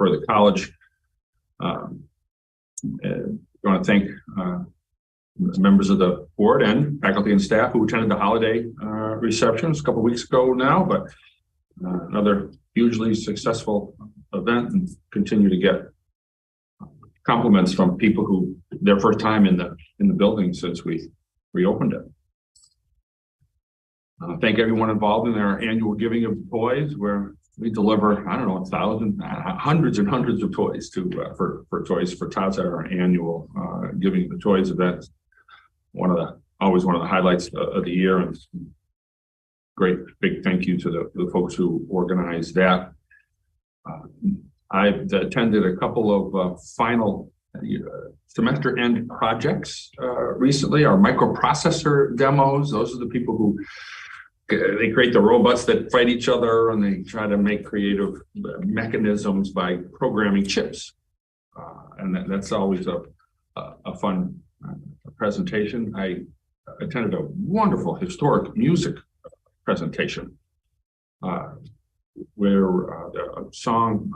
for the college. I want to thank members of the board and faculty and staff who attended the holiday receptions a couple of weeks ago now, but another hugely successful event, and continue to get compliments from people who their first time in the building since we reopened it. Thank everyone involved in our annual giving of toys, where we deliver, I don't know, 1,000, hundreds and hundreds of toys for Toys for Tots at our annual Giving the Toys event. Always one of the highlights of the year, and great big thank you to the folks who organized that. I've attended a couple of final semester end projects recently. Our microprocessor demos. Those are the people who they create the robots that fight each other, and they try to make creative mechanisms by programming chips. And that's always a fun presentation. I attended a wonderful historic music presentation where the song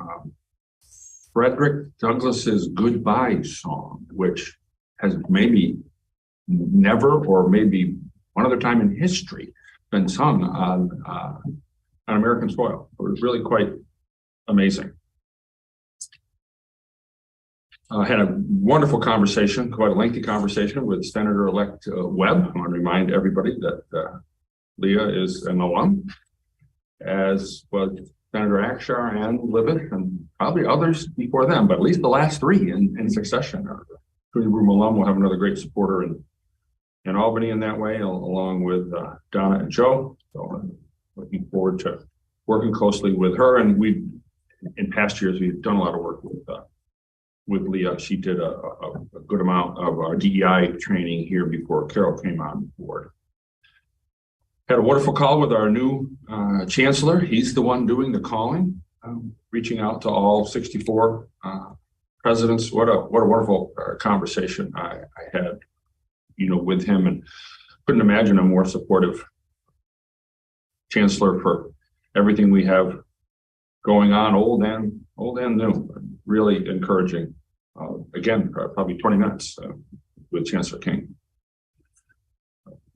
Frederick Douglass's Goodbye Song, which has maybe never or maybe one other time in history been sung on American soil. It was really quite amazing. I had a wonderful conversation, quite a lengthy conversation with Senator-elect Webb. I want to remind everybody that Leah is an alum, as was Senator Akshar and Libet, and probably others before them, but at least the last three in succession. Our SUNY Broome alum will have another great supporter in Albany in that way, along with Donna and Joe. So I'm looking forward to working closely with her. And in past years, we've done a lot of work with Leah. She did a good amount of our DEI training here before Carol came on board. Had a wonderful call with our new chancellor. He's the one doing the calling, reaching out to all 64 presidents. What a wonderful conversation I had, with him, and couldn't imagine a more supportive chancellor for everything we have going on, old and new. Really encouraging. Again, probably 20 minutes with Chancellor King.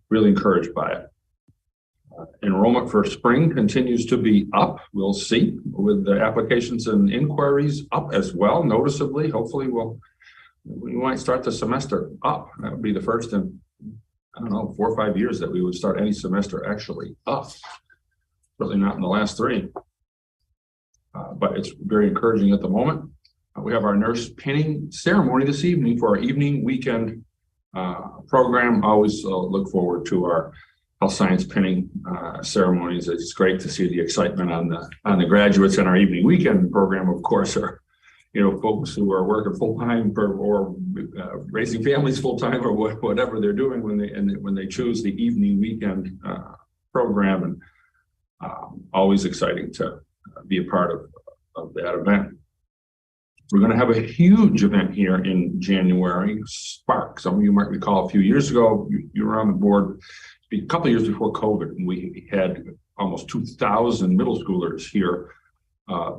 Really encouraged by it. Enrollment for spring continues to be up. We'll see, with the applications and inquiries up as well, noticeably. Hopefully we might start the semester up. That would be the first in, 4 or 5 years that we would start any semester actually up. Certainly not in the last 3. But it's very encouraging at the moment. We have our nurse pinning ceremony this evening for our evening weekend program. Always look forward to our health science pinning ceremonies. It's great to see the excitement on the graduates. And our evening weekend program, of course, are folks who are working full time or raising families full time, or whatever they're doing when they choose the evening weekend program. And always exciting to be a part of that event. We're going to have a huge event here in January, Spark. Some of you might recall a few years ago, you were on the board a couple of years before COVID, and we had almost 2,000 middle schoolers here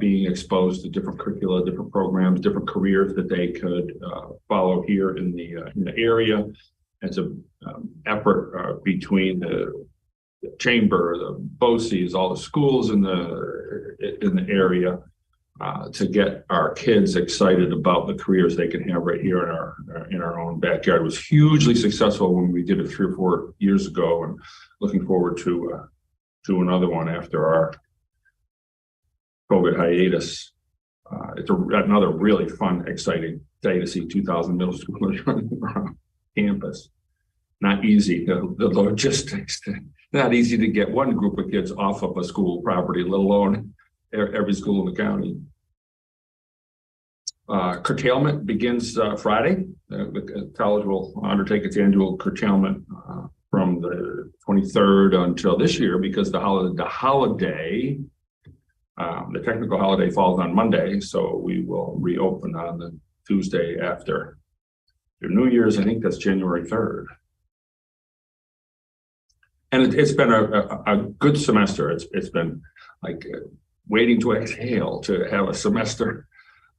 being exposed to different curricula, different programs, different careers that they could follow here in the area. It's an effort between the chamber, the BOCES, all the schools in the area to get our kids excited about the careers they can have right here in our own backyard. It was hugely successful when we did it 3 or 4 years ago, and looking forward to another one after our COVID hiatus. It's another really fun, exciting day to see 2,000 middle schoolers running around campus. Not easy, the logistics. Not easy to get one group of kids off of a school property, let alone every school in the county. Curtailment begins Friday. The college will undertake its annual curtailment from the 23rd until this year, because the technical holiday falls on Monday, so we will reopen on the Tuesday after New Year's. I think that's January 3rd. And it's been a good semester. It's been like waiting to exhale to have a semester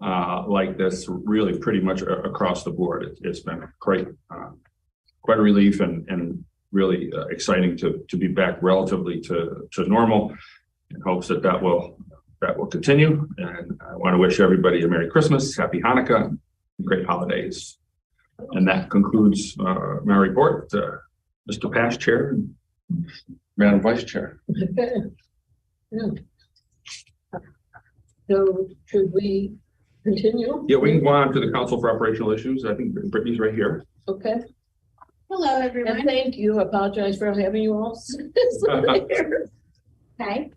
like this really pretty much across the board. It's been quite a relief and really exciting to be back relatively to normal, in hopes that will continue. And I want to wish everybody a Merry Christmas, Happy Hanukkah, and great holidays. And that concludes my report. Mr. Past Chair and Madam Vice Chair. Okay. Yeah. So should we continue? Yeah, we can go on to the Council for Operational Issues. I think Brittany's right here. Okay. Hello, everyone. And thank you. I apologize for having you all. Hi.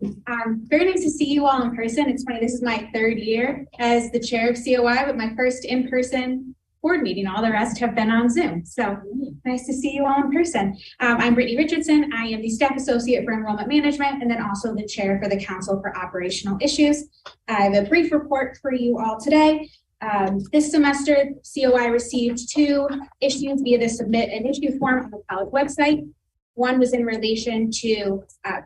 Very nice to see you all in person. It's funny, this is my third year as the chair of COI, but my first in-person board meeting. All the rest have been on Zoom. So nice to see you all in person. I'm Brittany Richardson. I am the staff associate for enrollment management and then also the chair for the Council for Operational Issues. I have a brief report for you all today. This semester, COI received 2 issues via the submit an issue form on the college website. One was in relation to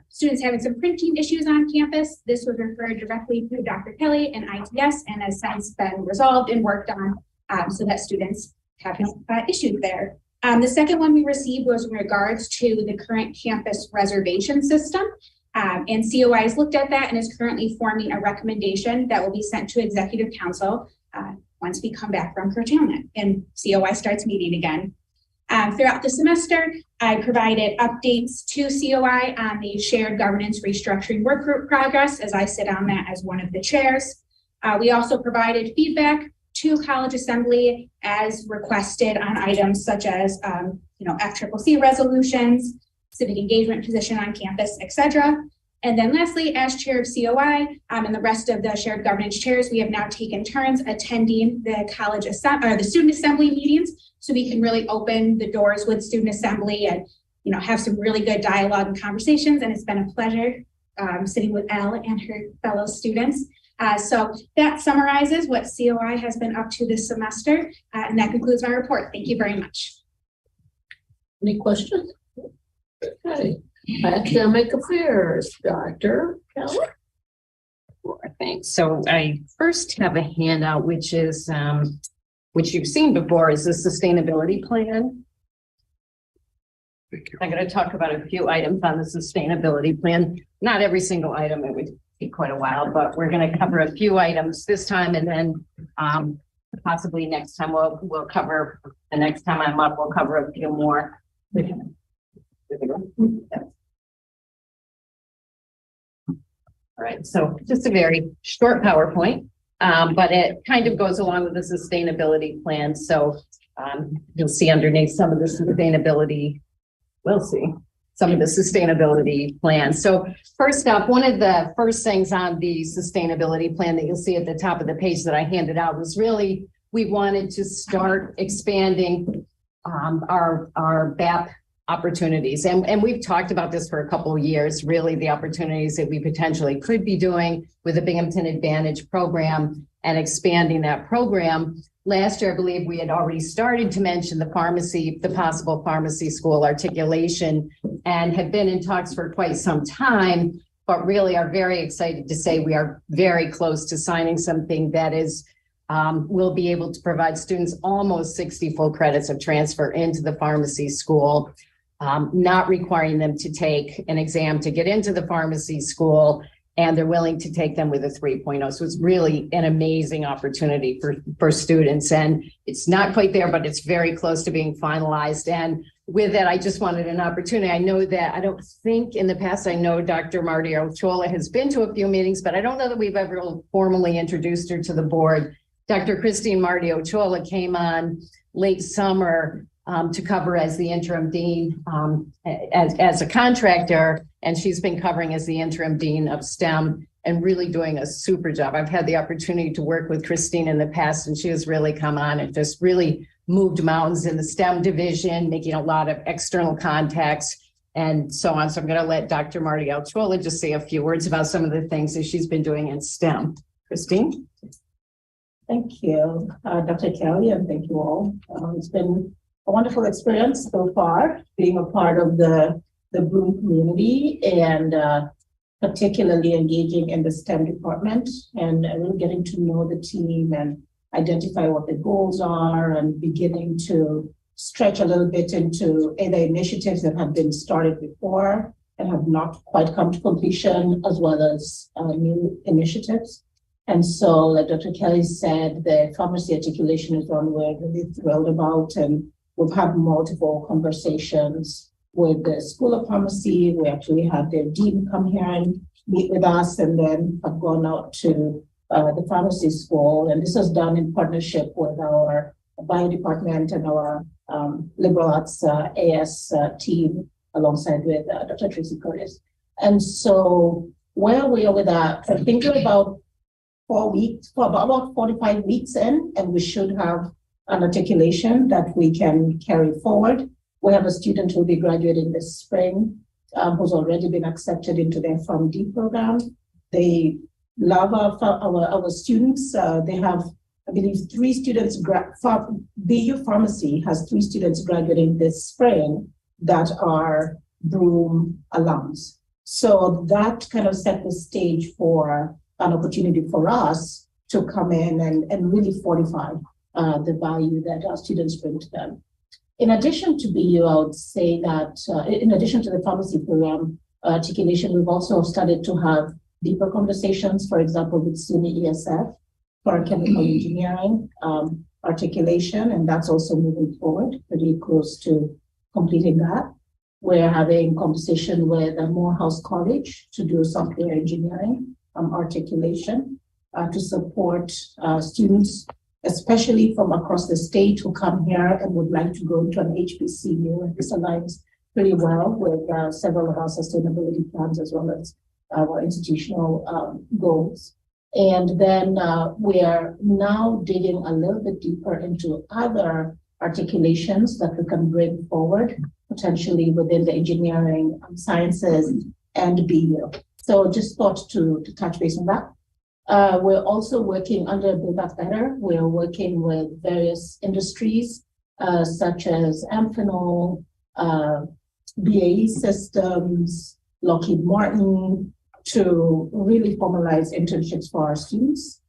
students having some printing issues on campus. This was referred directly to Dr. Kelly and ITS and has since been resolved and worked on so that students have no issues there. The second one we received was in regards to the current campus reservation system. And COI has looked at that and is currently forming a recommendation that will be sent to Executive Council once we come back from curtailment and COI starts meeting again. Throughout the semester, I provided updates to COI on the shared governance restructuring work group progress as I sit on that as one of the chairs. We also provided feedback to College Assembly as requested on items such as FCCC resolutions, civic engagement position on campus, etc. And then lastly, as chair of COI and the rest of the shared governance chairs, we have now taken turns attending the the student assembly meetings, so we can really open the doors with student assembly and have some really good dialogue and conversations. And it's been a pleasure sitting with Elle and her fellow students. So that summarizes what COI has been up to this semester, and that concludes my report. Thank you very much. Any questions? Okay. Academic Affairs, Dr. Kelly. Sure, thanks. So I first have a handout, which is which you've seen before, is the sustainability plan. Thank you. I'm going to talk about a few items on the sustainability plan. Not every single item, it would take quite a while, but we're going to cover a few items this time, and then possibly next time we'll cover. The next time I'm up, we'll cover a few more. All right, so just a very short PowerPoint, but it kind of goes along with the sustainability plan. So you'll see underneath some of the sustainability, we'll see some of the sustainability plan. So first up, one of the first things on the sustainability plan that you'll see at the top of the page that I handed out was really, we wanted to start expanding our BAP opportunities. And we've talked about this for a couple of years, really the opportunities that we potentially could be doing with the Binghamton Advantage program and expanding that program. Last year, I believe we had already started to mention the possible pharmacy school articulation, and have been in talks for quite some time, but really are very excited to say we are very close to signing something that is will be able to provide students almost 60 full credits of transfer into the pharmacy school, not requiring them to take an exam to get into the pharmacy school, and they're willing to take them with a 3.0. So it's really an amazing opportunity for students, and it's not quite there, but it's very close to being finalized. And with that, I just wanted an opportunity. I know that, I don't think in the past, I know Dr. Marty Ochoa has been to a few meetings, but I don't know that we've ever formally introduced her to the board. Dr. Christine Marty Ochoa came on late summer to cover as the interim dean as a contractor, and she's been covering as the interim dean of STEM and really doing a super job. I've had the opportunity to work with Christine in the past, and she has really come on and just really moved mountains in the STEM division, making a lot of external contacts and so on. So I'm going to let Dr. Marty Ochoa just say a few words about some of the things that she's been doing in STEM. Christine? Thank you, Dr. Kelly, and thank you all. It's been a wonderful experience so far, being a part of the Broome community, and particularly engaging in the STEM department and really getting to know the team and identify what the goals are and beginning to stretch a little bit into either initiatives that have been started before and have not quite come to completion, as well as new initiatives. And so, like Dr. Kelly said, the pharmacy articulation is one we're really thrilled about, and we've had multiple conversations with the School of Pharmacy. We actually had their dean come here and meet with us, and then have gone out to the pharmacy school. And this was done in partnership with our bio department and our liberal arts AS team, alongside with Dr. Tracy Curtis. And so where we are with that, I think we're about 4 weeks, for about 45 weeks in, and we should have an articulation that we can carry forward. We have a student who will be graduating this spring, who's already been accepted into their PharmD program. They love our students. They have, I believe, 3 students, BU Pharmacy has 3 students graduating this spring that are Broome alums. So that kind of set the stage for an opportunity for us to come in and really fortify the value that our students bring to them. In addition to BU, I would say that in addition to the pharmacy program articulation, we've also started to have deeper conversations, for example, with SUNY ESF for our chemical engineering articulation, and that's also moving forward, pretty close to completing that. We're having conversation with Morehouse College to do software engineering articulation to support students, especially from across the state, who come here and would like to go to an HBCU. And this aligns pretty well with several of our sustainability plans, as well as our institutional goals. And then we are now digging a little bit deeper into other articulations that we can bring forward, potentially within the engineering, sciences, and BU. So just thought to touch base on that. We're also working under Build Back Better. We're working with various industries, such as Amphenol, BAE Systems, Lockheed Martin, to really formalize internships for our students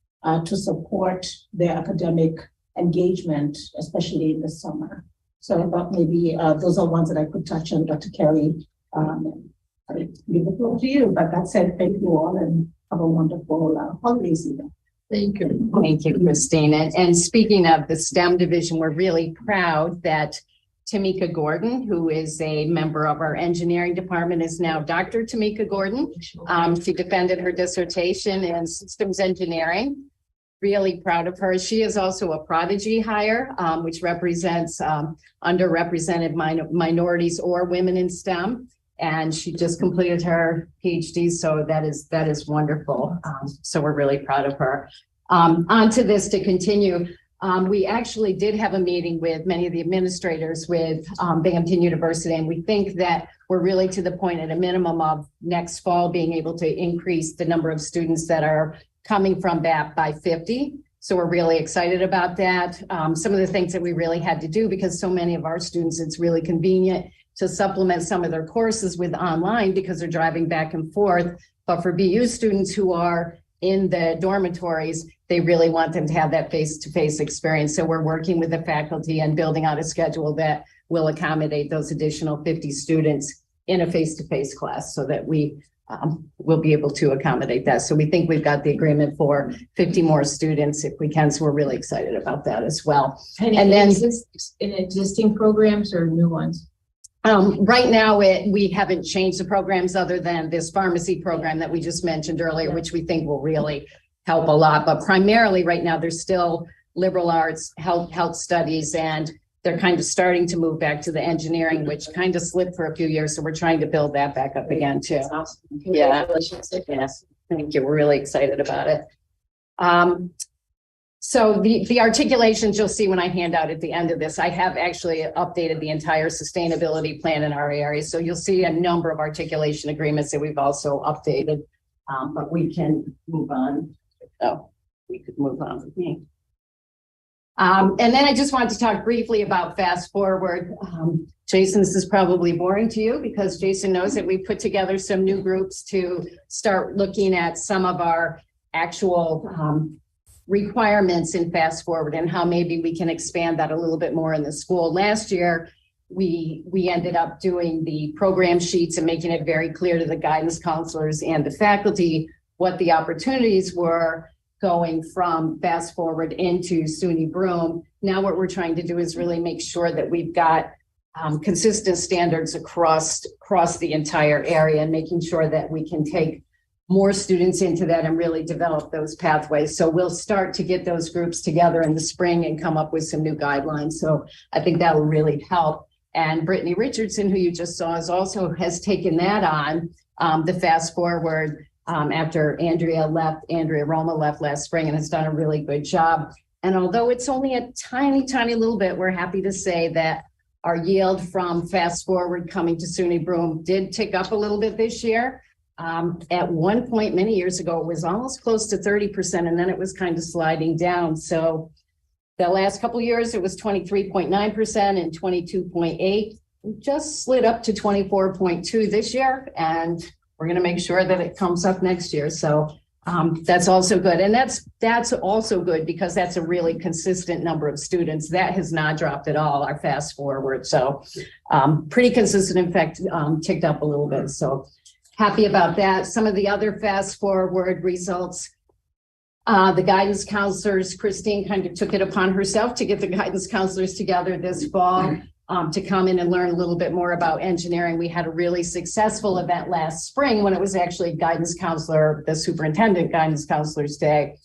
to support their academic engagement, especially in the summer. So I thought maybe those are ones that I could touch on, Dr. Kelly. I leave the floor to you, but that said, thank you all and have a wonderful holiday season. Thank you. Thank you, Christine. And speaking of the STEM division, we're really proud that Tamika Gordon, who is a member of our engineering department, is now Dr. Tamika Gordon. She defended her dissertation in systems engineering. Really proud of her. She is also a prodigy hire, which represents underrepresented minorities or women in STEM. And she just completed her PhD, so that is wonderful. So we're really proud of her. On to this to continue. We actually did have a meeting with many of the administrators with Binghamton University, and we think that we're really to the point at a minimum of next fall being able to increase the number of students that are coming from BAP by 50. So we're really excited about that. Some of the things that we really had to do, because so many of our students, it's really convenient to supplement some of their courses with online because they're driving back and forth. But for BU students who are in the dormitories, they really want them to have that face-to-face experience. So we're working with the faculty and building out a schedule that will accommodate those additional 50 students in a face-to-face class so that we will be able to accommodate that. So we think we've got the agreement for 50 more students if we can. So we're really excited about that as well. And then in existing programs or new ones? Right now, we haven't changed the programs other than this pharmacy program that we just mentioned earlier, which we think will really help a lot. But primarily right now, there's still liberal arts, health studies, and they're kind of starting to move back to the engineering, which kind of slipped for a few years. So we're trying to build that back up again too. That's awesome. Yeah. Congratulations. Yes, thank you. We're really excited about it. So the articulations you'll see when I hand out at the end of this, I have actually updated the entire sustainability plan in our area. So you'll see a number of articulation agreements that we've also updated, but we can move on. Oh, we could move on with me. And then I just wanted to talk briefly about Fast Forward. Jason, this is probably boring to you because Jason knows that we put together some new groups to start looking at some of our actual requirements in Fast Forward and how maybe we can expand that a little bit more in the school. Last year, we ended up doing the program sheets and making it very clear to the guidance counselors and the faculty what the opportunities were going from Fast Forward into SUNY Broome. Now what we're trying to do is really make sure that we've got consistent standards across the entire area and making sure that we can take more students into that and really develop those pathways. So we'll start to get those groups together in the spring and come up with some new guidelines. So I think that will really help. And Brittany Richardson, who you just saw, has taken that on, the Fast Forward after Andrea Roma left last spring, and has done a really good job. And although it's only a tiny, tiny little bit, we're happy to say that our yield from Fast Forward coming to SUNY Broome did tick up a little bit this year. At one point many years ago, it was almost close to 30%, and then it was kind of sliding down. So the last couple of years, it was 23.9% and 22.8%. We just slid up to 24.2% this year, and we're going to make sure that it comes up next year. So that's also good. And that's also good because that's a really consistent number of students. That has not dropped at all, our Fast Forward. So pretty consistent, in fact, ticked up a little bit. So happy about that. Some of the other Fast Forward results, the guidance counselors, Christine kind of took it upon herself to get the guidance counselors together this fall to come in and learn a little bit more about engineering. We had a really successful event last spring when it was actually the superintendent guidance counselors day.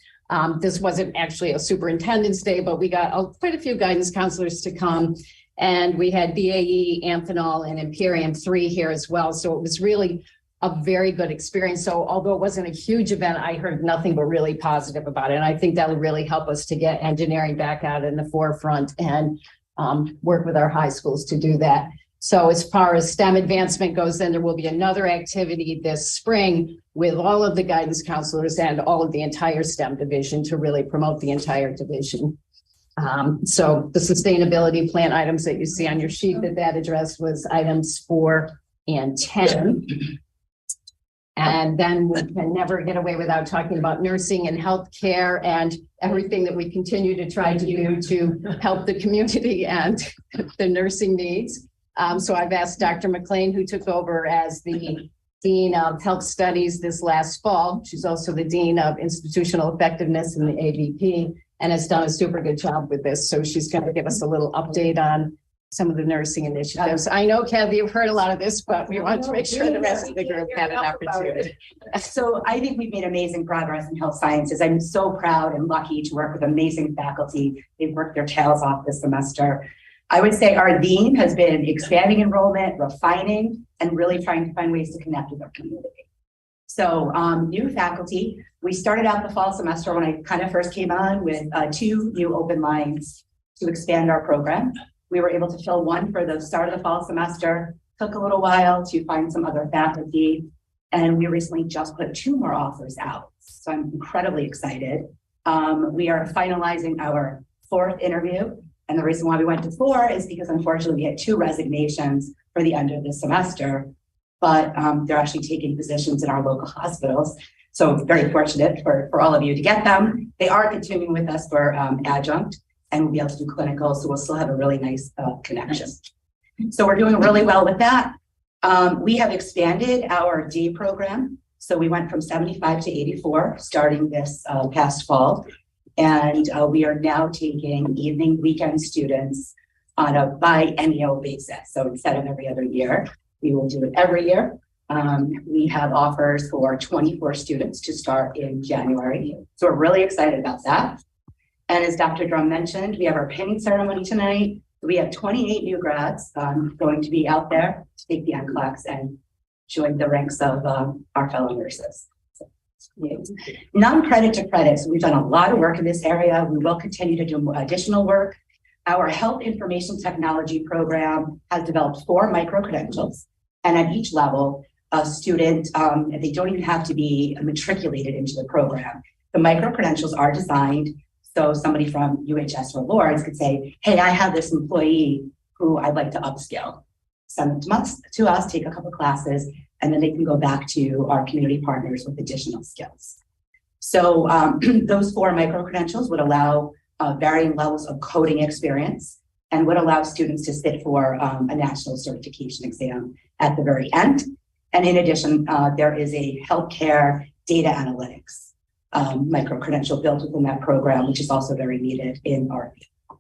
This wasn't actually a superintendent's day, but we got quite a few guidance counselors to come. And we had BAE, Amphenol, and Imperium 3 here as well. So it was really a very good experience. So although it wasn't a huge event, I heard nothing but really positive about it. And I think that will really help us to get engineering back out in the forefront and work with our high schools to do that. So as far as STEM advancement goes, then there will be another activity this spring with all of the guidance counselors and all of the entire STEM division to really promote the entire division. So the sustainability plan items that you see on your sheet that addressed was items 4 and 10. And then we can never get away without talking about nursing and healthcare and everything that we continue to try to do to help the community and the nursing needs. So I've asked Dr. McLean, who took over as the Dean of Health Studies this last fall. She's also the Dean of Institutional Effectiveness in the AVP and has done a super good job with this. So she's going to give us a little update on some of the nursing initiatives. I know, Kathy, you've heard a lot of this, but we want to make sure the rest of the group had an opportunity. So I think we've made amazing progress in health sciences. I'm so proud and lucky to work with amazing faculty. They've worked their tails off this semester. I would say our theme has been expanding enrollment, refining, and really trying to find ways to connect with our community. So new faculty, we started out the fall semester when I kind of first came on with 2 new open lines to expand our program. We were able to fill one for the start of the fall semester, took a little while to find some other faculty, and we recently just put 2 more offers out. So I'm incredibly excited. We are finalizing our 4th interview, and the reason why we went to 4 is because unfortunately we had 2 resignations for the end of the semester, but they're actually taking positions in our local hospitals. So very fortunate for all of you to get them. They are continuing with us for adjunct, and we'll be able to do clinical, so we'll still have a really nice connection. So we're doing really well with that. We have expanded our day program. So we went from 75 to 84 starting this past fall. And we are now taking evening weekend students on a biennial basis. So instead of every other year, we will do it every year. We have offers for 24 students to start in January. So we're really excited about that. And as Dr. Drum mentioned, we have our pinning ceremony tonight. We have 28 new grads going to be out there to take the NCLEX and join the ranks of our fellow nurses. So, yeah. Non-credit to credit. So we've done a lot of work in this area. We will continue to do additional work. Our health information technology program has developed 4 micro-credentials. And at each level, a student, they don't even have to be matriculated into the program. The micro-credentials are designed so somebody from UHS or Lawrence could say, hey, I have this employee who I'd like to upskill. send them to us, take a couple classes, and then they can go back to our community partners with additional skills. So those 4 micro-credentials would allow varying levels of coding experience and would allow students to sit for a national certification exam at the very end. And in addition, there is a healthcare data analytics micro-credential built within that program, which is also very needed in our field.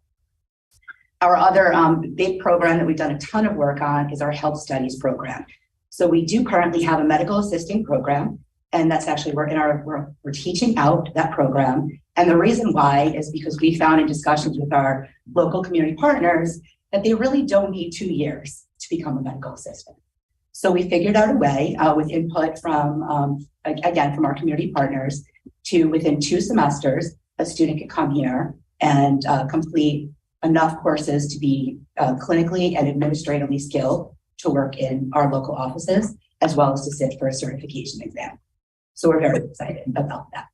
Our other big program that we've done a ton of work on is our health studies program. So we do currently have a medical assisting program, and that's actually we're teaching out that program. And the reason why is because we found in discussions with our local community partners that they really don't need 2 years to become a medical assistant. So we figured out a way with input from, again, from our community partners to within 2 semesters, a student could come here and complete enough courses to be clinically and administratively skilled to work in our local offices, as well as to sit for a certification exam. So we're very excited about that.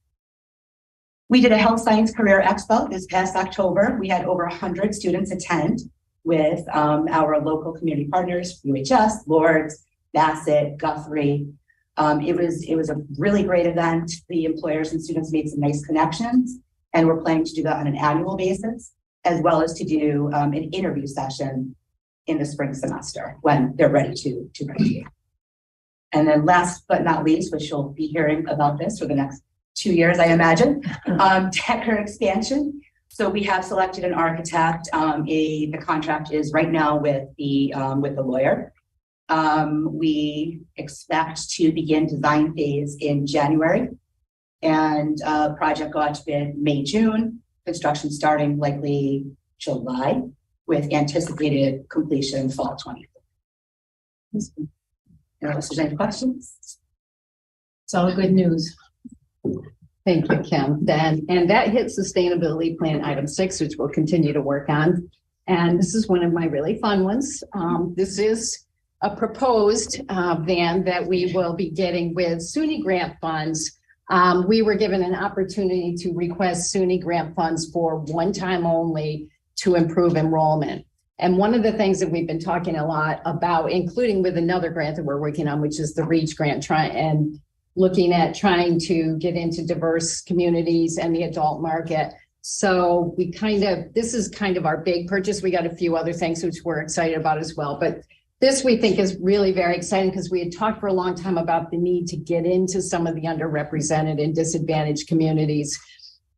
We did a Health Science Career Expo this past October. We had over 100 students attend with our local community partners, UHS, Lords, Bassett, Guthrie. It was a really great event. The employers and students made some nice connections, and we're planning to do that on an annual basis, as well as to do an interview session in the spring semester when they're ready to graduate. And then last but not least, which you'll be hearing about this for the next 2 years, I imagine, Decker expansion. So we have selected an architect. The contract is right now with the lawyer. We expect to begin design phase in January, and project go out to bid May, June, construction starting likely July, with anticipated completion fall 24. Unless there's any questions. It's all good news. Thank you, Kim. And that hits sustainability plan item 6, which we'll continue to work on. And this is one of my really fun ones. This is a proposed van that we will be getting with SUNY grant funds. We were given an opportunity to request SUNY grant funds for one time only to improve enrollment. And one of the things that we've been talking a lot about, including with another grant that we're working on, which is the REACH grant, and looking at trying to get into diverse communities and the adult market. So this is kind of our big purchase. We got a few other things which we're excited about as well. But this we think is really very exciting because we had talked for a long time about the need to get into some of the underrepresented and disadvantaged communities.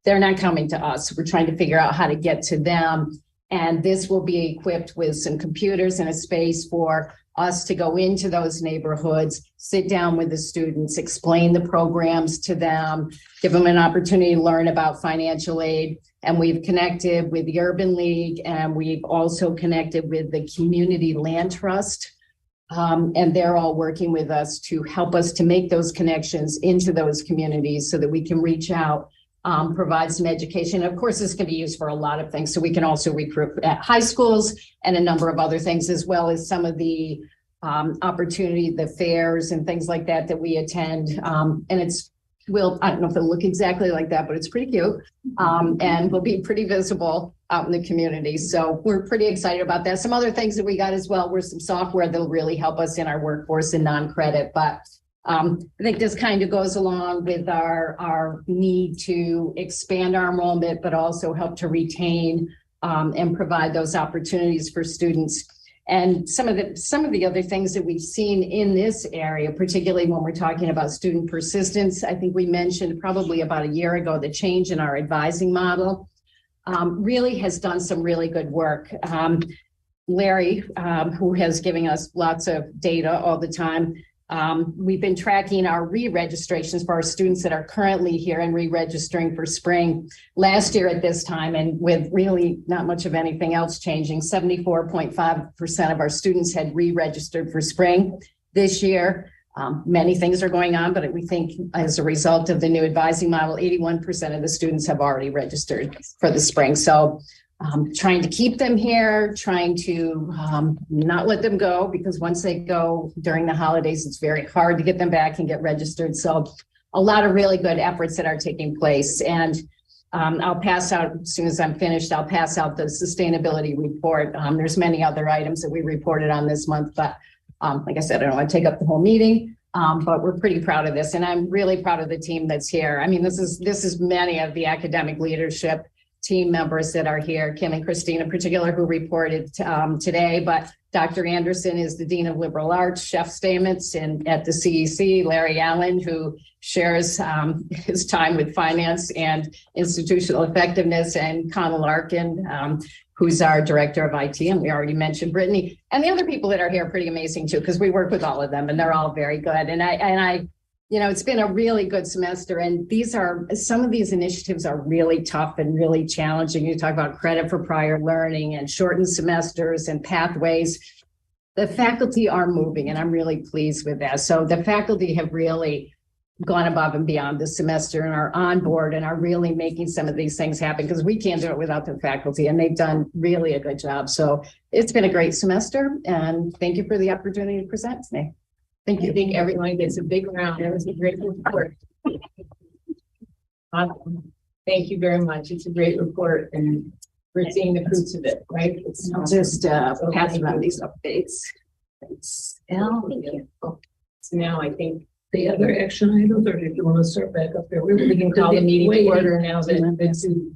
They're not coming to us. We're trying to figure out how to get to them. And this will be equipped with some computers and a space for us to go into those neighborhoods, sit down with the students, explain the programs to them, give them an opportunity to learn about financial aid. And we've connected with the Urban League, and we've also connected with the Community Land Trust. And they're all working with us to help us to make those connections into those communities so that we can reach out, provide some education. Of course, this can be used for a lot of things. So we can also recruit at high schools and a number of other things, as well as some of the opportunity, the fairs and things like that that we attend. And I don't know if it'll look exactly like that, but it's pretty cute. And will be pretty visible out in the community. So we're pretty excited about that. Some other things that we got as well were some software that'll really help us in our workforce and non-credit. But I think this kind of goes along with our need to expand our enrollment, but also help to retain and provide those opportunities for students. And some of the other things that we've seen in this area, particularly when we're talking about student persistence, I think we mentioned probably about a year ago, the change in our advising model really has done some really good work. Larry, who has given us lots of data all the time, we've been tracking our re-registrations for our students that are currently here and re-registering for spring. Last year at this time, and with really not much of anything else changing, 74.5% of our students had re-registered for spring. This year, many things are going on, but we think as a result of the new advising model, 81% of the students have already registered for the spring. So trying to keep them here, trying to not let them go, because once they go during the holidays, it's very hard to get them back and get registered. So a lot of really good efforts that are taking place. And I'll pass out, as soon as I'm finished, I'll pass out the sustainability report. There's many other items that we reported on this month, but like I said, I don't want to take up the whole meeting, but we're pretty proud of this. And I'm really proud of the team that's here. I mean, this is many of the academic leadership team members that are here, Kim and Christine in particular, who reported today, but Dr. Anderson is the Dean of Liberal Arts, Chef Stamets at the CEC, Larry Allen, who shares his time with finance and institutional effectiveness, and Connell Larkin, who's our director of IT, and we already mentioned Brittany. And the other people that are here are pretty amazing too, because we work with all of them and they're all very good. And I, you know, it's been a really good semester, and some of these initiatives are really tough and really challenging. You talk about credit for prior learning and shortened semesters and pathways. The faculty are moving, and I'm really pleased with that. So the faculty have really gone above and beyond this semester and are on board and are really making some of these things happen, because we can't do it without the faculty, and they've done really a good job. So it's been a great semester, and thank you for the opportunity to present today. Thank you. I think everyone gets a big round. It was a great report. Awesome. Thank you very much. It's a great report, and we're seeing the fruits of it, right? It's I'll just pass around these updates. Thanks, Elle. Thank you. So now I think the other action items, or if you want to start back up there, we can call the meeting to order now that it's the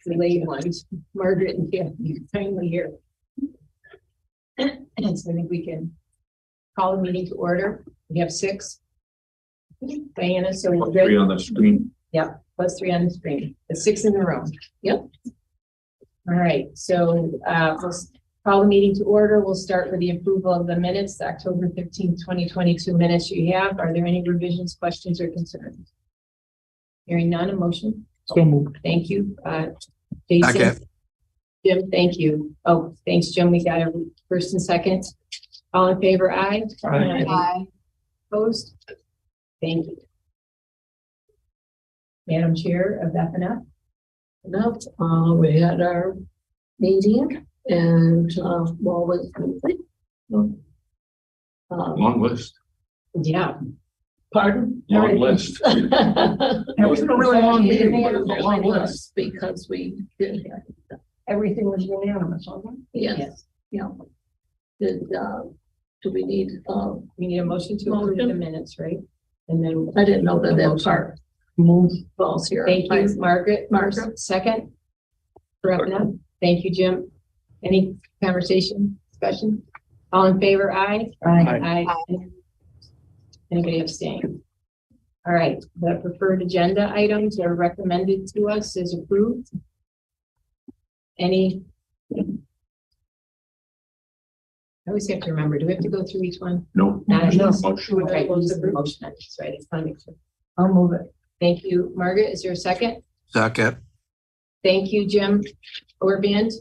late ones. Margaret and Kim, you're finally here. And so I think we can call the meeting to order. We have 6. Diana, so we're Three good. on the screen. Yep, +3 on the screen. The 6 in the room. Yep. All right, so we'll call the meeting to order. We'll start with the approval of the minutes, the October 15th, 2022 minutes you have. Are there any revisions, questions, or concerns? Hearing none, a motion? So moved. Thank you. Jason? Second. Jim, thank you. Oh, thanks, Jim. We got a first and second. All in favor, aye? Aye. Aye. Opposed? Thank you. Madam Chair of FNF? We had our meeting and, what was complete. Long list. Yeah. Pardon? Long list. It wasn't a really long meeting, but it was a long list because we did, everything was unanimous, wasn't it? Yes, yeah. Did, do we need, We need a motion to approve the minutes, right? And then. I didn't know that that part move falls here. Thank you, Margaret. Margaret. Second. For FNF. Thank you, Jim. Any conversation, discussion? All in favor, aye? Aye. Aye. Anybody abstain? All right, the preferred agenda items are recommended to us as approved. Any? I always have to remember, do we have to go through each one? No. No. Motion. Okay, we'll just the motion, that's right, it's fine. I'll move it. Thank you, Margaret. Is there a second? Second. Thank you, Jim. Orband.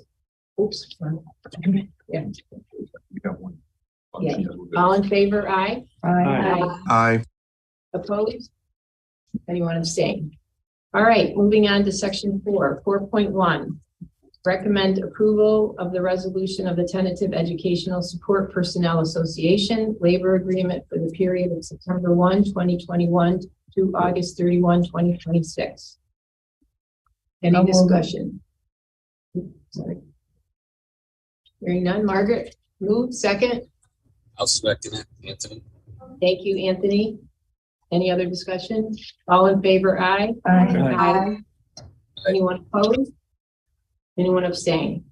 Oops. Yeah. You got one. Yeah. All in favor, aye? Aye. Aye. Opposed? Anyone abstain? All right, moving on to section 4.1. Recommend approval of the resolution of the Tentative Educational Support Personnel Association labor agreement for the period of September 1, 2021 to August 31, 2026. Any discussion? Sorry. Hearing none. Margaret, move second. I'll second it, Anthony. Thank you, Anthony. Any other discussion? All in favor, aye? Aye. Anyone opposed? Anyone abstain?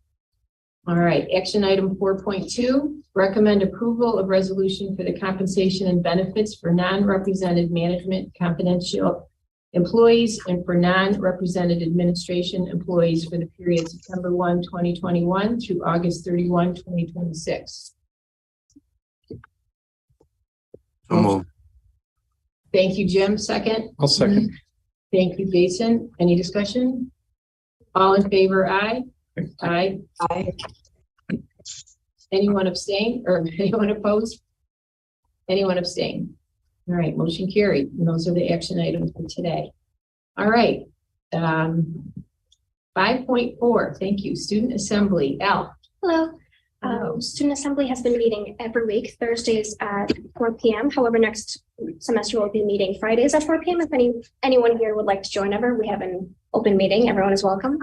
All right, action item 4.2, recommend approval of resolution for the compensation and benefits for non-represented management confidential employees and for non-represented administration employees for the period September 1, 2021 through August 31, 2026. So moved. Thank you, Jim. Second. I'll second. Thank you, Jason. Any discussion? All in favor, aye? Aye. Aye. Anyone abstain or anyone opposed? Anyone abstain? All right, motion carried. And those are the action items for today. All right. 5.4, thank you. Student Assembly. Al. Hello. Student Assembly has been meeting every week, Thursdays at 4 p.m. However, next semester we'll be meeting Fridays at 4 p.m. If anyone here would like to join ever, we have an open meeting. Everyone is welcome.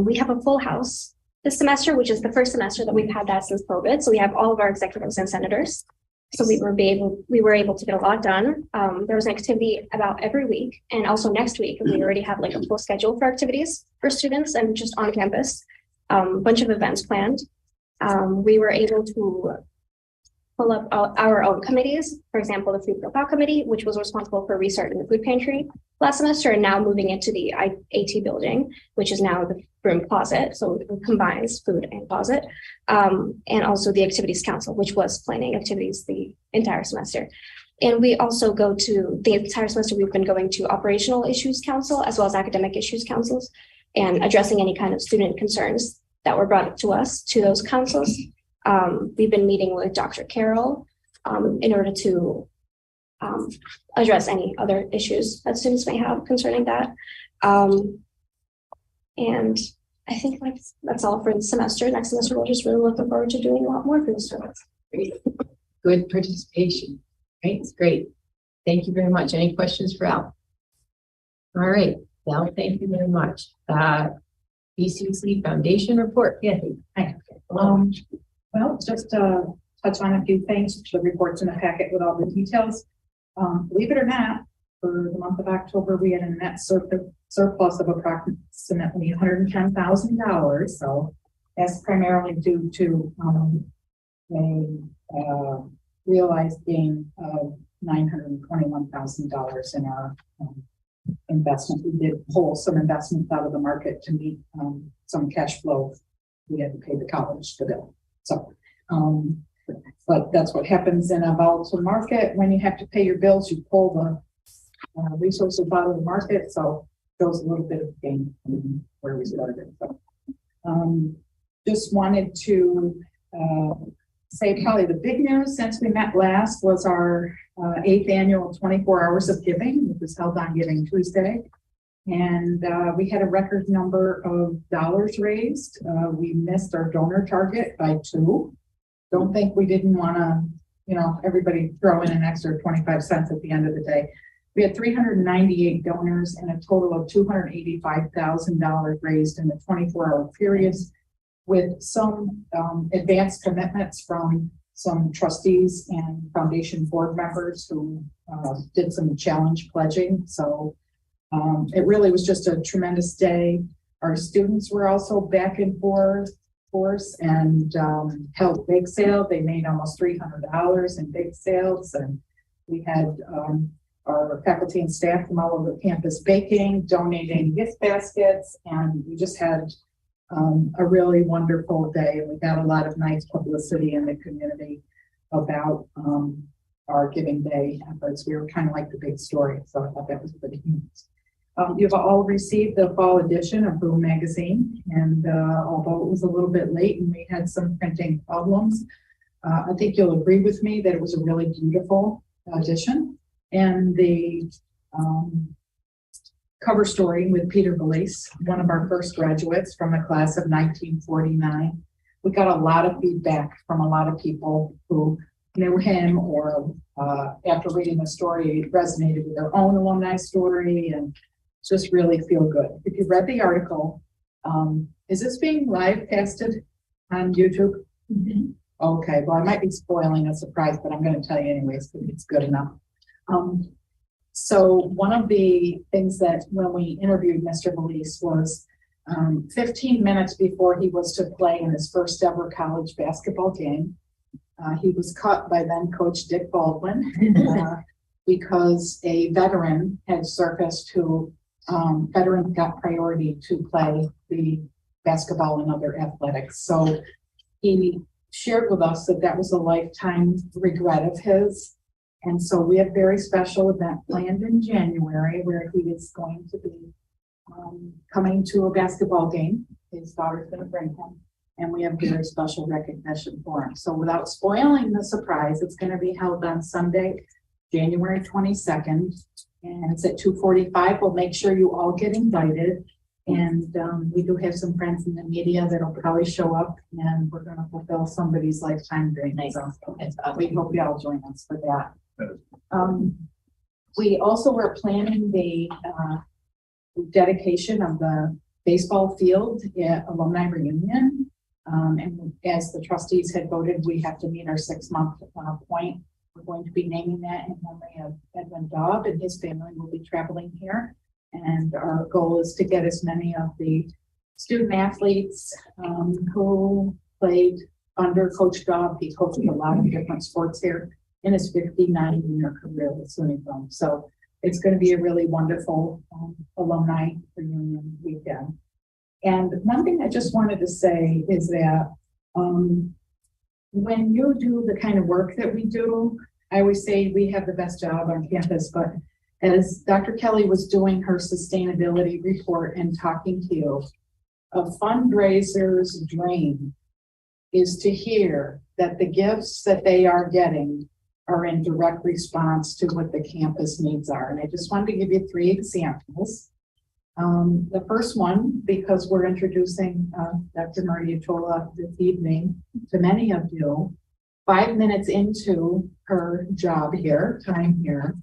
We have a full house this semester, which is the first semester that we've had that since COVID. So we have all of our executives and senators. So we were able to get a lot done. There was an activity about every week, and also next week we already have like a full schedule for activities for students and just on campus. Bunch of events planned. We were able to pull up our own committees. For example, the food profile committee, which was responsible for restart in the food pantry last semester, and now moving into the AT building, which is now the Broome closet. So it combines food and closet. And also the activities council, which was planning activities the entire semester. And we also go to the entire semester, we've been going to operational issues council as well as academic issues councils and addressing any kind of student concerns that were brought up to us to those councils. We've been meeting with Dr. Carroll in order to address any other issues that students may have concerning that. And I think that's all for the semester. Next semester, we're just really looking forward to doing a lot more for the students. Good participation. Right, it's great. Thank you very much. Any questions for Al? All right, Al, thank you very much. BCC Foundation report. Yeah. Well, just touch on a few things. The report's in the packet with all the details. Believe it or not, for the month of October, we had a net surplus of approximately $110,000. So that's primarily due to a realized gain of $921,000 in our investment. We did pull some investments out of the market to meet some cash flow. We had to pay the college the bill. So, but that's what happens in a volatile market. When you have to pay your bills, you pull the resources out of the market. So shows a little bit of gain from where we started. So, just wanted to say probably the big news since we met last was our 8th annual 24 Hours of Giving, which was held on Giving Tuesday. And we had a record number of dollars raised. We missed our donor target by 2. Don't think we didn't want to, everybody throw in an extra 25 cents at the end of the day. We had 398 donors and a total of $285,000 raised in the 24-hour periods, with some advanced commitments from some trustees and foundation board members who did some challenge pledging. So it really was just a tremendous day. Our students were also back in force and held bake sale. They made almost $300 in bake sales, and we had our faculty and staff from all over campus baking, donating gift baskets, and we just had a really wonderful day. We got a lot of nice publicity in the community about our Giving Day efforts. We were kind of like the big story, so I thought that was pretty neat. You've all received the fall edition of Broome magazine, and although it was a little bit late and we had some printing problems, I think you'll agree with me that it was a really beautiful edition. And the cover story with Peter Belize, one of our first graduates from the class of 1949. We got a lot of feedback from a lot of people who knew him or after reading the story, it resonated with their own alumni story and just really feel good. If you read the article, is this being live casted on YouTube? Mm-hmm. Okay, well, I might be spoiling a surprise, but I'm going to tell you anyways because it's good enough. So one of the things that when we interviewed Mr. Belize was 15 minutes before he was to play in his first ever college basketball game, he was cut by then Coach Dick Baldwin because a veteran had surfaced who veterans got priority to play the basketball and other athletics. So he shared with us that that was a lifetime regret of his. And so we have a very special event planned in January where he is going to be coming to a basketball game. His daughter's going to bring him, and we have very special recognition for him. So without spoiling the surprise, it's going to be held on Sunday, January 22nd, and it's at 2:45. We'll make sure you all get invited. And we do have some friends in the media that'll probably show up, and we're gonna fulfill somebody's lifetime dream. So we hope y'all join us for that. We also were planning the dedication of the baseball field at alumni reunion. And as the trustees had voted, we have to meet our 6-month point. We're going to be naming that in memory of Edwin Daub, and his family will be traveling here. And our goal is to get as many of the student athletes who played under Coach Daub. He coached a lot of different sports here in his 59-year career with SUNY Broome. So it's going to be a really wonderful alumni reunion weekend. And one thing I just wanted to say is that when you do the kind of work that we do, I always say we have the best job on campus, but as Dr. Kelly was doing her sustainability report and talking to you, a fundraiser's dream is to hear that the gifts that they are getting are in direct response to what the campus needs are. And I just wanted to give you 3 examples. The first one, because we're introducing Dr. Maria Chola this evening to many of you, 5 minutes into her job here, time here,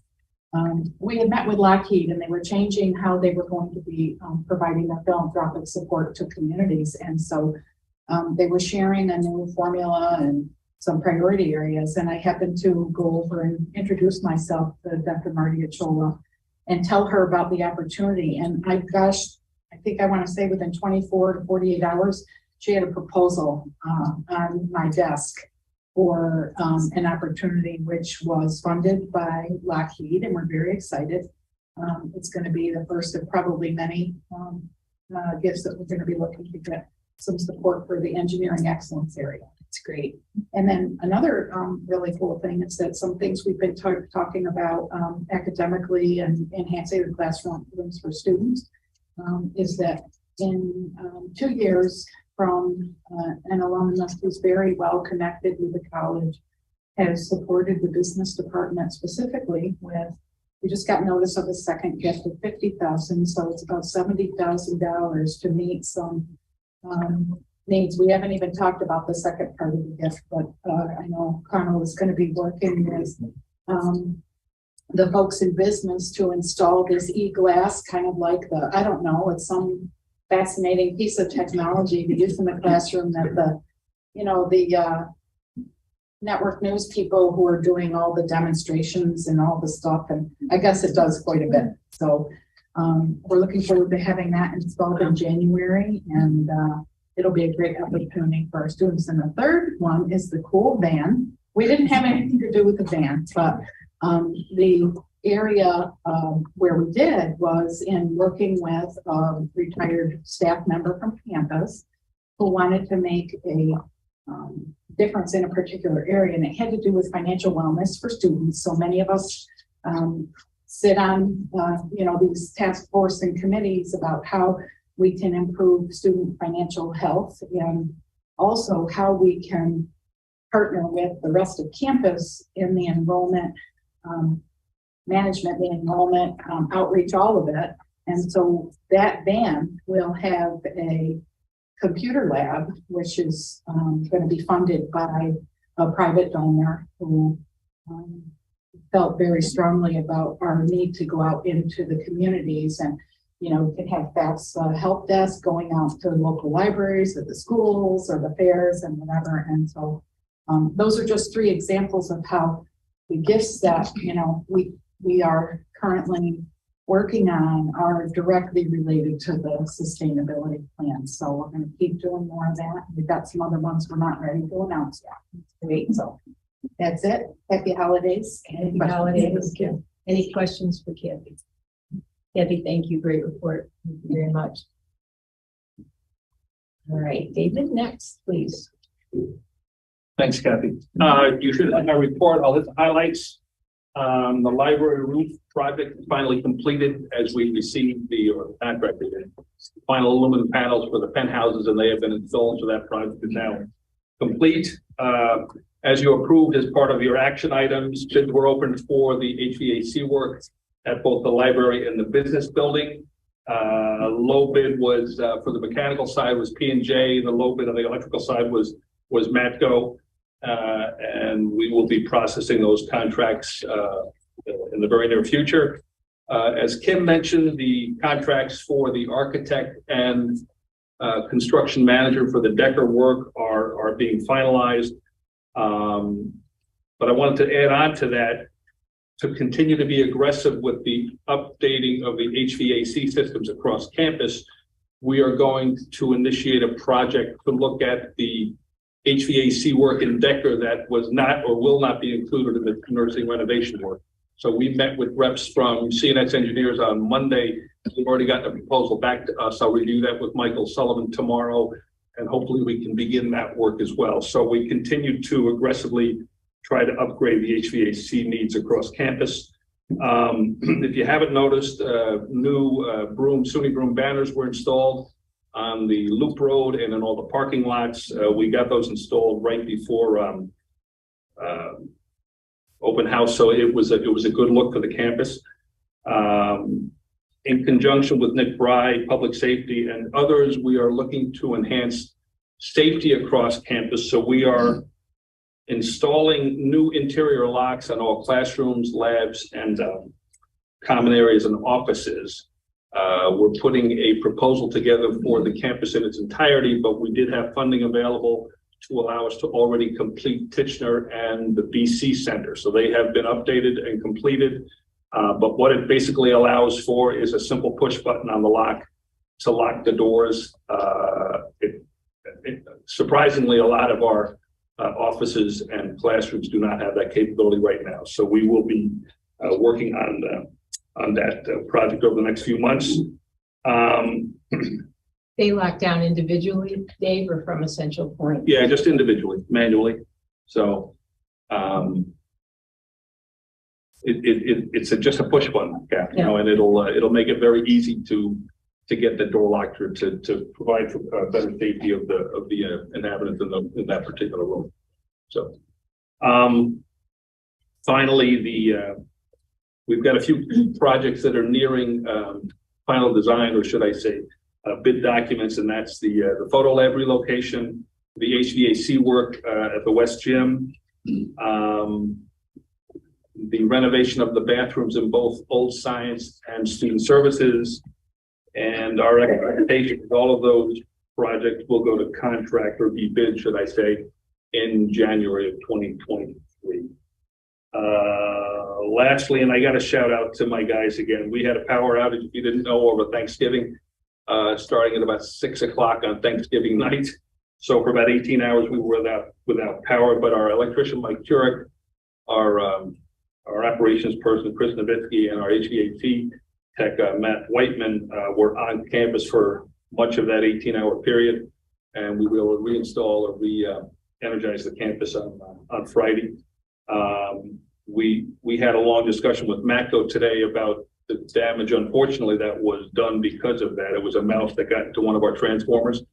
we had met with Lockheed, and they were changing how they were going to be providing their philanthropic support to communities. And so they were sharing a new formula and some priority areas. And I happened to go over and introduce myself to Dr. Maria Chola and tell her about the opportunity. And I think I want to say within 24 to 48 hours, she had a proposal on my desk for an opportunity which was funded by Lockheed, and we're very excited. It's going to be the first of probably many gifts that we're going to be looking to get some support for the engineering excellence area. It's great. And then another really cool thing is that some things we've been talking about academically and enhancing the classrooms for students is that in 2 years from an alumnus who's very well connected with the college, has supported the business department specifically with, we just got notice of a second gift of $50,000, so it's about $70,000 to meet some needs. We haven't even talked about the second part of the gift, but I know Connell is going to be working with the folks in business to install this e-glass, kind of like the, I don't know, it's some fascinating piece of technology to use in the classroom that the network news people who are doing all the demonstrations and all the stuff, and I guess it does quite a bit. So we're looking forward to having that installed in January, and it'll be a great opportunity for our students. And the third one is the cool van. We didn't have anything to do with the van, but the area where we did was in working with a retired staff member from campus who wanted to make a difference in a particular area, and it had to do with financial wellness for students. So many of us sit on these task force and committees about how we can improve student financial health, and also how we can partner with the rest of campus in the enrollment management, the enrollment outreach, all of it. And so that van will have a computer lab, which is going to be funded by a private donor who felt very strongly about our need to go out into the communities, and we can have FAFSA help desk going out to local libraries or the schools or the fairs and whatever. And so those are just 3 examples of how the gifts that we are currently working on are directly related to the sustainability plan. So we're going to keep doing more of that. We've got some other ones we're not ready to announce yet. Great. So that's it. Happy holidays. Happy holidays. Any questions for Kathy? Kathy, thank you. Great report. Thank you very much. All right, David, next, please. Thanks, Kathy. You should have my report. I'll hit the highlights. The library roof project is finally completed as we received the final aluminum panels for the penthouses, and they have been installed. So that project is now complete. As you approved as part of your action items, bids were opened for the HVAC work at both the library and the business building. Low bid was, for the mechanical side was P&J. The low bid on the electrical side was Matco. And we will be processing those contracts in the very near future. As Kim mentioned, the contracts for the architect and construction manager for the Decker work are being finalized. But I wanted to add on to that, to continue to be aggressive with the updating of the HVAC systems across campus. We are going to initiate a project to look at the HVAC work in Decker that was not or will not be included in the nursing renovation work. So we met with reps from CNX Engineers on Monday. We've already gotten a proposal back to us. I'll review that with Michael Sullivan tomorrow, and hopefully we can begin that work as well. So we continue to aggressively try to upgrade the HVAC needs across campus. If you haven't noticed, new SUNY Broome banners were installed on the Loop Road and in all the parking lots. We got those installed right before open house, so it was a good look for the campus. In conjunction with Nick Bry, Public Safety, and others, we are looking to enhance safety across campus. So we are installing new interior locks on all classrooms, labs, and common areas and offices. We're putting a proposal together for the campus in its entirety, but we did have funding available to allow us to already complete Tichenor and the BC Center. So they have been updated and completed. But what it basically allows for is a simple push button on the lock to lock the doors. Surprisingly, a lot of our offices and classrooms do not have that capability right now. So we will be working on that project over the next few months. They lock down individually, Dave, or from a central point? Yeah, just individually, manually. So it's just a push button, Kath, you know, and it'll make it very easy to get the door locked or to provide for better safety of the inhabitants in that particular room. So finally, we've got a few projects that are nearing final design, or should I say bid documents, and that's the photo lab relocation, the HVAC work at the West Gym, the renovation of the bathrooms in both Old Science and Student Services. And our expectation is all of those projects will go to contract or be bid, should I say, in January of 2023. Lastly, and I got to shout out to my guys again, we had a power outage, if you didn't know, over Thanksgiving, starting at about 6 o'clock on Thanksgiving night. So for about 18 hours, we were without power, but our electrician, Mike Turek, our operations person, Chris Nowitzki, and our HVAC tech, Matt Whiteman, were on campus for much of that 18-hour period. And we will reinstall or re-energize the campus on Friday. We had a long discussion with Matco today about the damage, unfortunately, that was done because of that. It was a mouse that got into one of our transformers.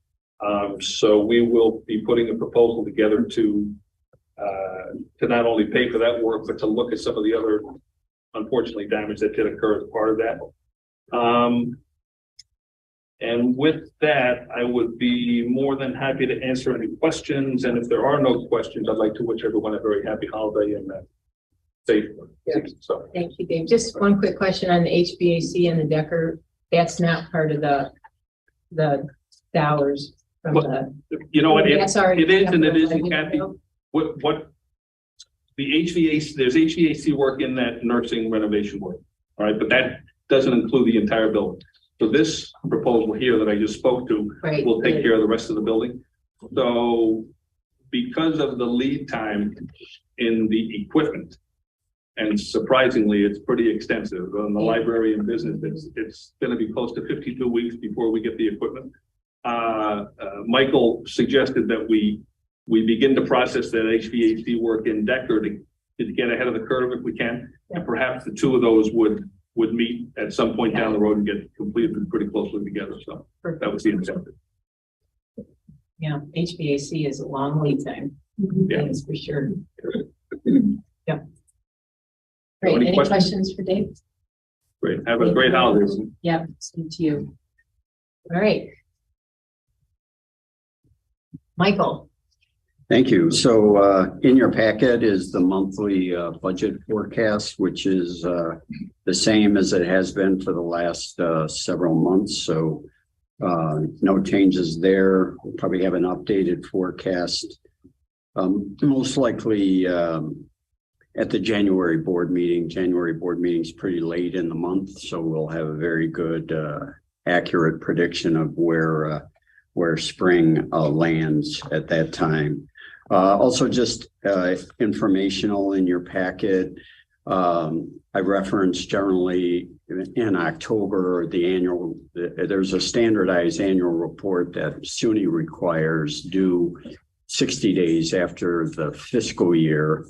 So we will be putting a proposal together to not only pay for that work, but to look at some of the other, unfortunately, damage that did occur as part of that. And with that, I would be more than happy to answer any questions. And if there are no questions, I'd like to wish everyone a very happy holiday and safe. Yeah. So thank you, Dave. Just one quick question on the HVAC and the Decker. That's not part of the hours from the. You know what? It is and it isn't, Kathy. What the HVAC, there's HVAC work in that nursing renovation work. All right, but that doesn't include the entire building. So this proposal here that I just spoke to will take care of the rest of the building. So because of the lead time in the equipment, and surprisingly, it's pretty extensive. On the library and business, it's going to be close to 52 weeks before we get the equipment. Michael suggested that we begin to process that HVAC work in Decker to get ahead of the curve if we can. And perhaps the two of those would meet at some point down the road and get completed pretty closely together. So that was the intent. Yeah, HVAC is a long lead time. Yeah, that's for sure. Yeah. Great. Any questions for Dave? Great. Have a great holiday. Yep, same to you. All right. Michael. Thank you. So in your packet is the monthly budget forecast, which is the same as it has been for the last several months. So no changes there. We'll probably have an updated forecast, most likely at the January board meeting. January board meeting is pretty late in the month, so we'll have a very good, accurate prediction of where spring lands at that time. Also, just informational in your packet. I referenced generally in October, there's a standardized annual report that SUNY requires due 60 days after the fiscal year.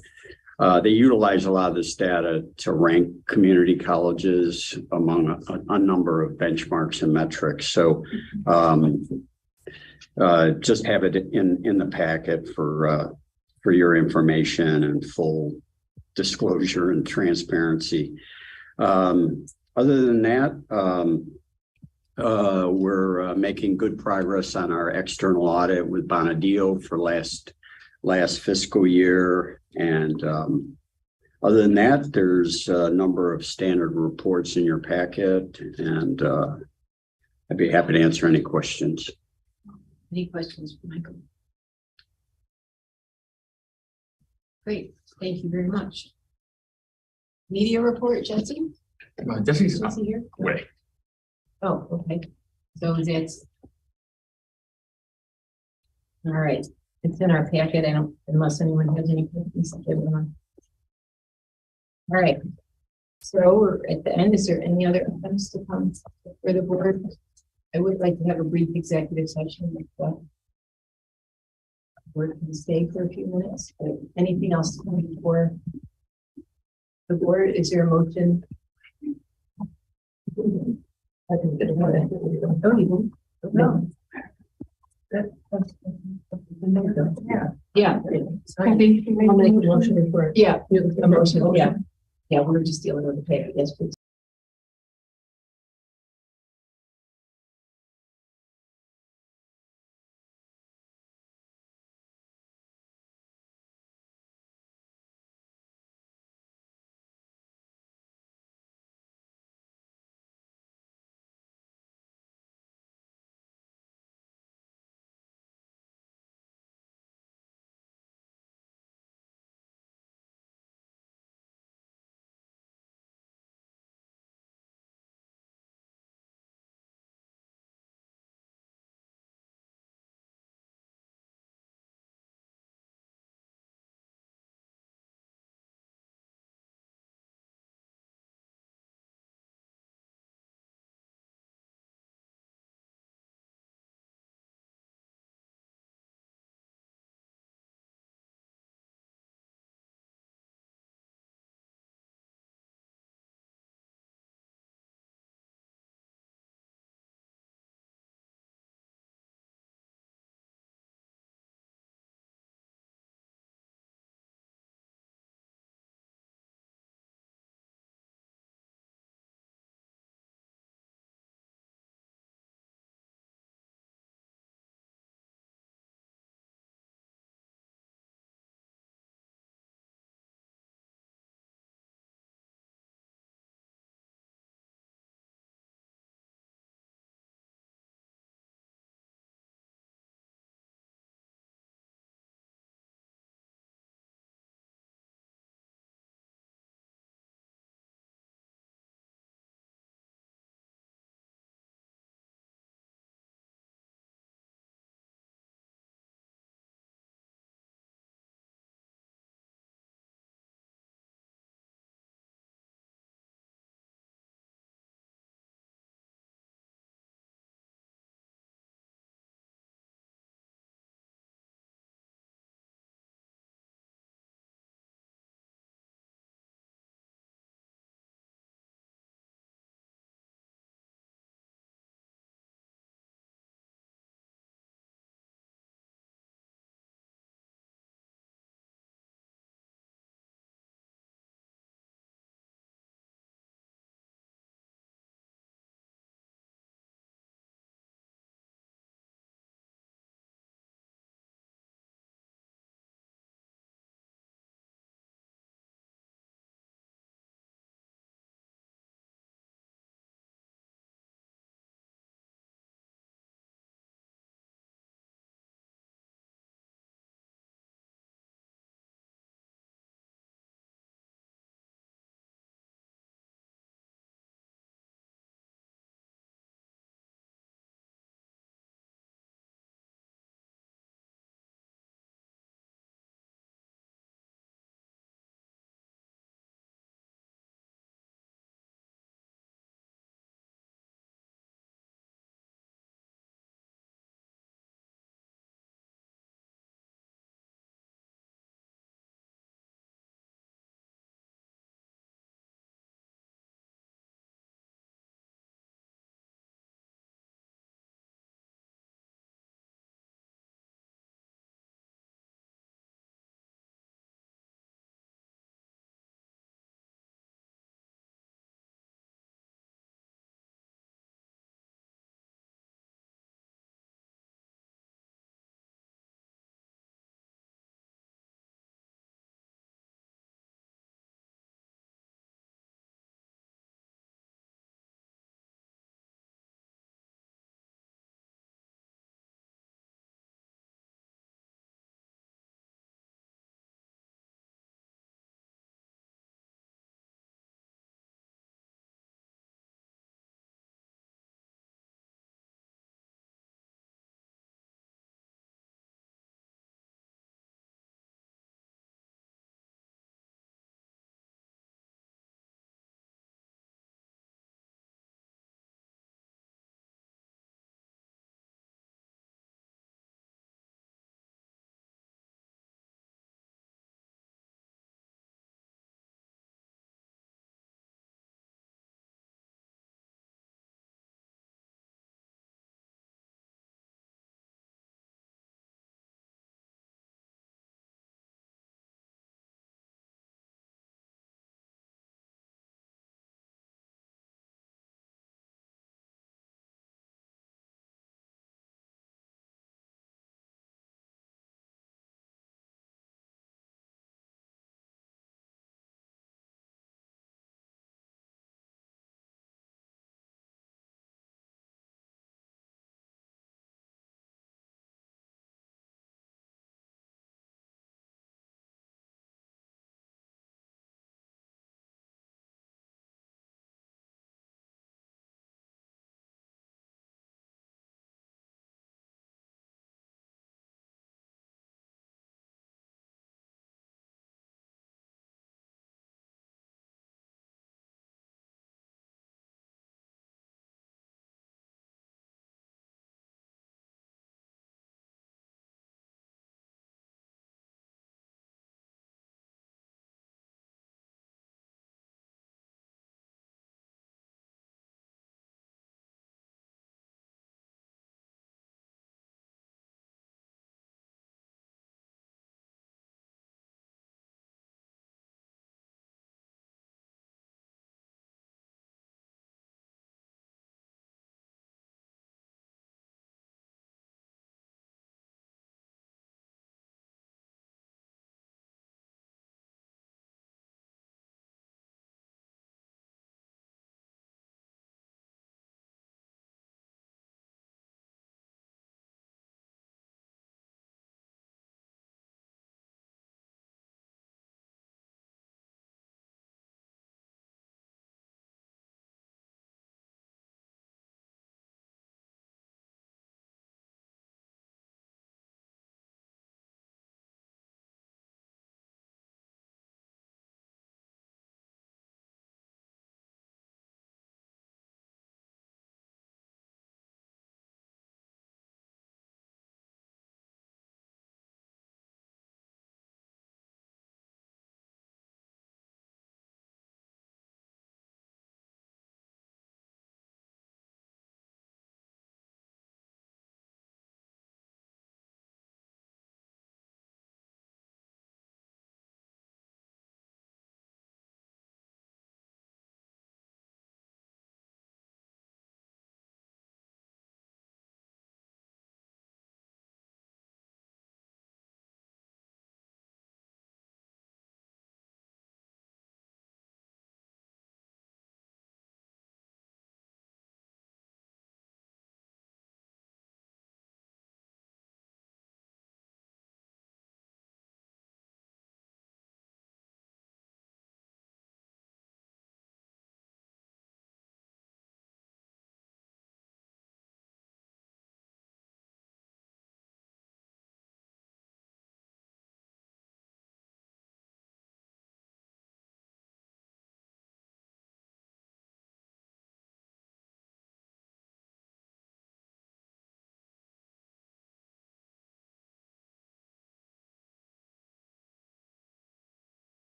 They utilize a lot of this data to rank community colleges among a number of benchmarks and metrics. So just have it in the packet for your information and full disclosure and transparency. Other than that, we're making good progress on our external audit with Bonadeo for last fiscal year. And other than that, there's a number of standard reports in your packet, and I'd be happy to answer any questions. Any questions for Michael? Great, thank you very much. Media report, Jesse? Jesse's Jesse here? away. Oh, okay. So that's. All right, it's in our packet. I don't, unless anyone has any questions. All right. So we're at the end. Is there any other items to come for the board? I would like to have a brief executive session with the board can stay for a few minutes. But anything else to come before the board? Is there a motion? I think that yeah. I think I'll make a motion for it. Yeah, a motion. Yeah. Yeah, we're just dealing with the paper. Yes, please.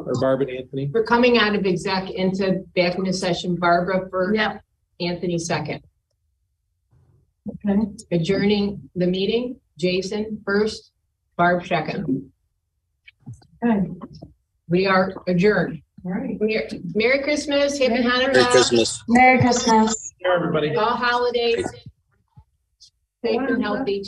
or Barb and Anthony? We're coming out of exec into back into session. Barbara first, Yeah. Anthony second. Okay. Adjourning the meeting, Jason first, Barb second. Okay. We are adjourned. All right. Merry Christmas, Happy Merry Hanukkah, Christmas. Merry Christmas. Everybody. all holidays. Safe and healthy.